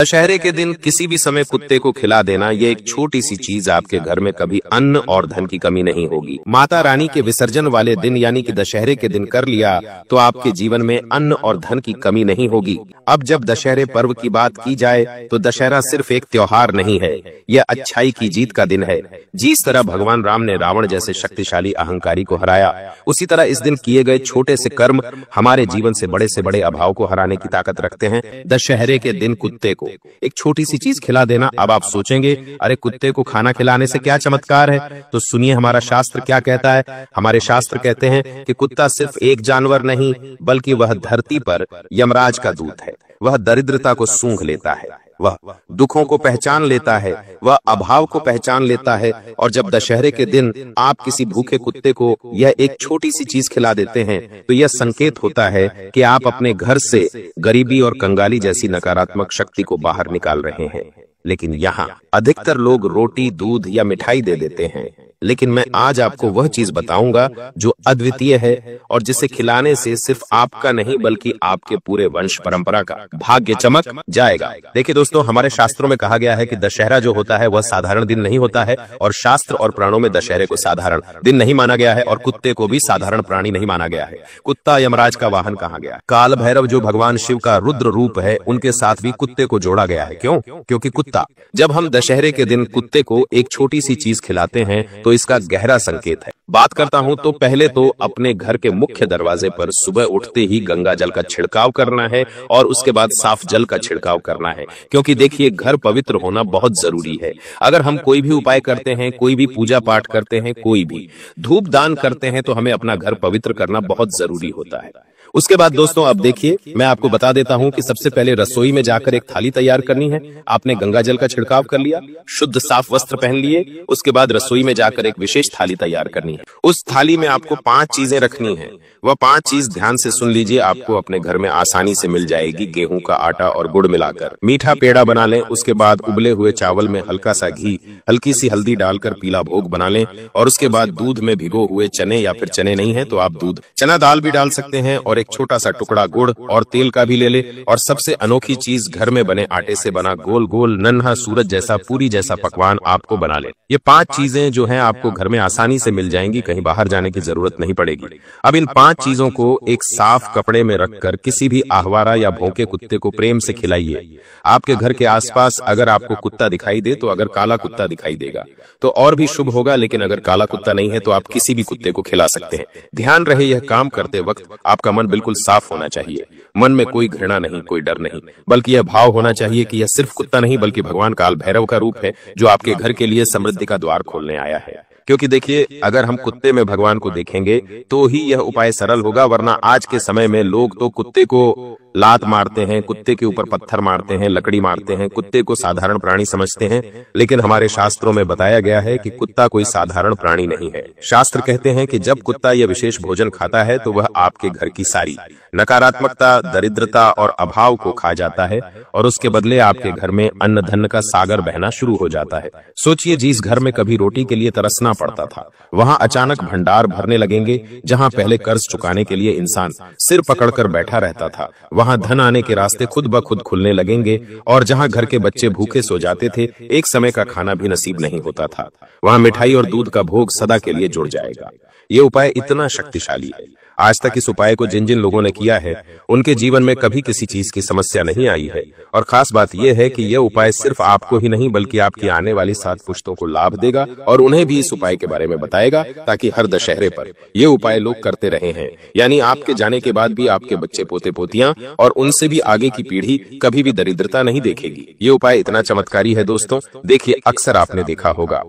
दशहरे के दिन किसी भी समय कुत्ते को खिला देना ये एक छोटी सी चीज आपके घर में कभी अन्न और धन की कमी नहीं होगी। माता रानी के विसर्जन वाले दिन यानी कि दशहरे के दिन कर लिया तो आपके जीवन में अन्न और धन की कमी नहीं होगी। अब जब दशहरे पर्व की बात की जाए तो दशहरा सिर्फ एक त्योहार नहीं है, यह अच्छाई की जीत का दिन है। जिस तरह भगवान राम ने रावण जैसे शक्तिशाली अहंकारी को हराया, उसी तरह इस दिन किए गए छोटे से कर्म हमारे जीवन से बड़े अभाव को हराने की ताकत रखते हैं। दशहरे के दिन कुत्ते को एक छोटी सी चीज खिला देना। अब आप सोचेंगे, अरे कुत्ते को खाना खिलाने से क्या चमत्कार है? तो सुनिए हमारा शास्त्र क्या कहता है। हमारे शास्त्र कहते हैं कि कुत्ता सिर्फ एक जानवर नहीं, बल्कि वह धरती पर यमराज का दूत है। वह दरिद्रता को सूंघ लेता है, वह दुखों को पहचान लेता है, वह अभाव को पहचान लेता है। और जब दशहरे के दिन आप किसी भूखे कुत्ते को यह एक छोटी सी चीज खिला देते हैं तो यह संकेत होता है कि आप अपने घर से गरीबी और कंगाली जैसी नकारात्मक शक्ति को बाहर निकाल रहे हैं। लेकिन यहाँ अधिकतर लोग रोटी, दूध या मिठाई दे देते हैं, लेकिन मैं आज आपको वह चीज बताऊंगा जो अद्वितीय है और जिसे खिलाने से सिर्फ आपका नहीं बल्कि आपके पूरे वंश परंपरा का भाग्य चमक जाएगा। देखिए दोस्तों, हमारे शास्त्रों में कहा गया है कि दशहरा जो होता है वह साधारण दिन नहीं होता है, और शास्त्र और पुराणों में दशहरे को साधारण दिन नहीं माना गया है और कुत्ते को भी साधारण प्राणी नहीं माना गया है। कुत्ता यमराज का वाहन कहा गया। काल भैरव जो भगवान शिव का रुद्र रूप है, उनके साथ भी कुत्ते को जोड़ा गया है। क्यों? क्योंकि कुत्ता, जब हम दशहरे के दिन कुत्ते को एक छोटी सी चीज खिलाते हैं तो इसका गहरा संकेत है। बात करता हूं तो पहले तो अपने घर के मुख्य दरवाजे पर सुबह उठते ही गंगा जल का छिड़काव करना है और उसके बाद साफ जल का छिड़काव करना है, क्योंकि देखिए घर पवित्र होना बहुत जरूरी है। अगर हम कोई भी उपाय करते हैं, कोई भी पूजा पाठ करते हैं, कोई भी धूप दान करते हैं तो हमें अपना घर पवित्र करना बहुत जरूरी होता है। उसके बाद दोस्तों अब देखिए, मैं आपको बता देता हूं कि सबसे पहले रसोई में जाकर एक थाली तैयार करनी है। आपने गंगा जल का छिड़काव कर लिया, शुद्ध साफ वस्त्र पहन लिए, उसके बाद रसोई में जाकर एक विशेष थाली तैयार करनी है। उस थाली में आपको 5 चीजें रखनी है। वह 5 चीज ध्यान से सुन लीजिए, आपको अपने घर में आसानी से मिल जाएगी। गेहूं का आटा और गुड़ मिलाकर मीठा पेड़ा बना लें। उसके बाद उबले हुए चावल में हल्का सा घी, हल्की सी हल्दी डालकर पीला भोग बना लें। और उसके बाद दूध में भिगो हुए चने, या फिर चने नहीं है तो आप दूध चना दाल भी डाल सकते हैं, और एक छोटा सा टुकड़ा गुड़ और तेल का भी ले ले। और सबसे अनोखी चीज, घर में बने आटे से बना गोल गोल नन्हा सूरज जैसा पूरी जैसा पकवान आपको बना ले। ये 5 चीजें जो हैं आपको घर में आसानी से मिल जाएंगी, कहीं बाहर जाने की जरूरत नहीं पड़ेगी। अब इन 5 चीजों को एक साफ कपड़े में रखकर किसी भी आह्वारा या भौंके कुत्ते को प्रेम से खिलाइए। आपके घर के आसपास अगर आपको कुत्ता दिखाई दे तो अगर काला कुत्ता दिखाई देगा तो और भी शुभ होगा, लेकिन अगर काला कुत्ता नहीं है तो आप किसी भी कुत्ते को खिला सकते हैं। ध्यान रहे, यह काम करते वक्त आपका मन बिल्कुल साफ होना चाहिए। मन में कोई घृणा नहीं, कोई डर नहीं, बल्कि यह भाव होना चाहिए कि यह सिर्फ कुत्ता नहीं बल्कि भगवान काल भैरव का रूप है जो आपके घर के लिए समृद्धि का द्वार खोलने आया है। क्योंकि देखिए, अगर हम कुत्ते में भगवान को देखेंगे तो ही यह उपाय सरल होगा, वरना आज के समय में लोग तो कुत्ते को लात मारते हैं, कुत्ते के ऊपर पत्थर मारते हैं, लकड़ी मारते हैं, कुत्ते को साधारण प्राणी समझते हैं। लेकिन हमारे शास्त्रों में बताया गया है कि कुत्ता कोई साधारण प्राणी नहीं है। शास्त्र कहते हैं कि जब कुत्ता यह विशेष भोजन खाता है तो वह आपके घर की सारी नकारात्मकता, दरिद्रता और अभाव को खा जाता है, और उसके बदले आपके घर में अन्न धन का सागर बहना शुरू हो जाता है। सोचिए, जिस घर में कभी रोटी के लिए तरसना पड़ता था, वहां अचानक भंडार भरने लगेंगे। जहां पहले कर्ज चुकाने के लिए इंसान सिर पकड़कर बैठा रहता था, वहां धन आने के रास्ते खुद ब खुद खुलने लगेंगे। और जहां घर के बच्चे भूखे सो जाते थे, एक समय का खाना भी नसीब नहीं होता था, वहां मिठाई और दूध का भोग सदा के लिए जुड़ जाएगा। ये उपाय इतना शक्तिशाली है। आज तक इस उपाय को जिन जिन लोगों ने किया है उनके जीवन में कभी किसी चीज की समस्या नहीं आई है। और खास बात यह है कि यह उपाय सिर्फ आपको ही नहीं बल्कि आपकी आने वाली 7 पुश्तों को लाभ देगा, और उन्हें भी इस उपाय के बारे में बताएगा, ताकि हर दशहरे पर ये उपाय लोग करते रहे हैं। यानी आपके जाने के बाद भी आपके बच्चे, पोते पोतियां और उनसे भी आगे की पीढ़ी कभी भी दरिद्रता नहीं देखेगी। ये उपाय इतना चमत्कारी है दोस्तों। देखिए, अक्सर आपने देखा होगा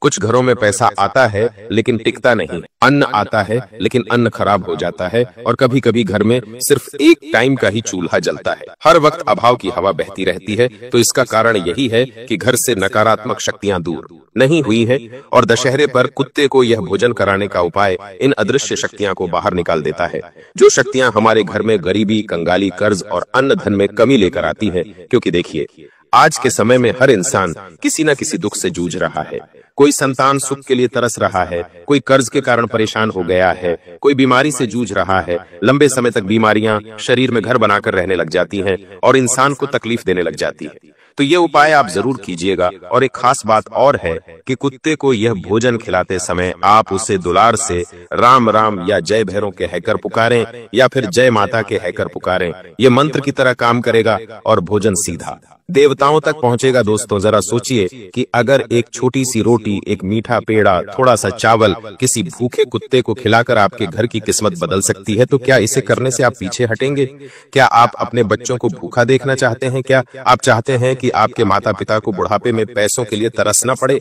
कुछ घरों में पैसा आता है लेकिन टिकता नहीं, अन्न आता है लेकिन अन्न खराब हो जाता है, और कभी कभी घर में सिर्फ एक टाइम का ही चूल्हा जलता है। हर वक्त अभाव की हवा बहती रहती है। तो इसका कारण यही है कि घर से नकारात्मक शक्तियां दूर नहीं हुई है, और दशहरे पर कुत्ते को यह भोजन कराने का उपाय इन अदृश्य शक्तियां को बाहर निकाल देता है, जो शक्तियां हमारे घर में गरीबी, कंगाली, कर्ज और अन्न धन में कमी लेकर आती है। क्योंकि देखिए, आज के समय में हर इंसान किसी न किसी दुख से जूझ रहा है। कोई संतान सुख के लिए तरस रहा है, कोई कर्ज के कारण परेशान हो गया है, कोई बीमारी से जूझ रहा है। लंबे समय तक बीमारियां शरीर में घर बनाकर रहने लग जाती हैं और इंसान को तकलीफ देने लग जाती है। तो ये उपाय आप जरूर कीजिएगा। और एक खास बात और है कि कुत्ते को यह भोजन खिलाते समय आप उसे दुलार से राम राम या जय भैरों के हैकर पुकारें या फिर जय माता के हैकर पुकारें। ये मंत्र की तरह काम करेगा और भोजन सीधा देवताओं तक पहुंचेगा। दोस्तों, जरा सोचिए कि अगर एक छोटी सी रोटी, एक मीठा पेड़ा, थोड़ा सा चावल किसी भूखे कुत्ते को खिलाकर आपके घर की किस्मत बदल सकती है, तो क्या इसे करने से आप पीछे हटेंगे? क्या आप अपने बच्चों को भूखा देखना चाहते हैं? क्या आप चाहते हैं कि आपके माता पिता को बुढ़ापे में पैसों के लिए तरसना पड़े?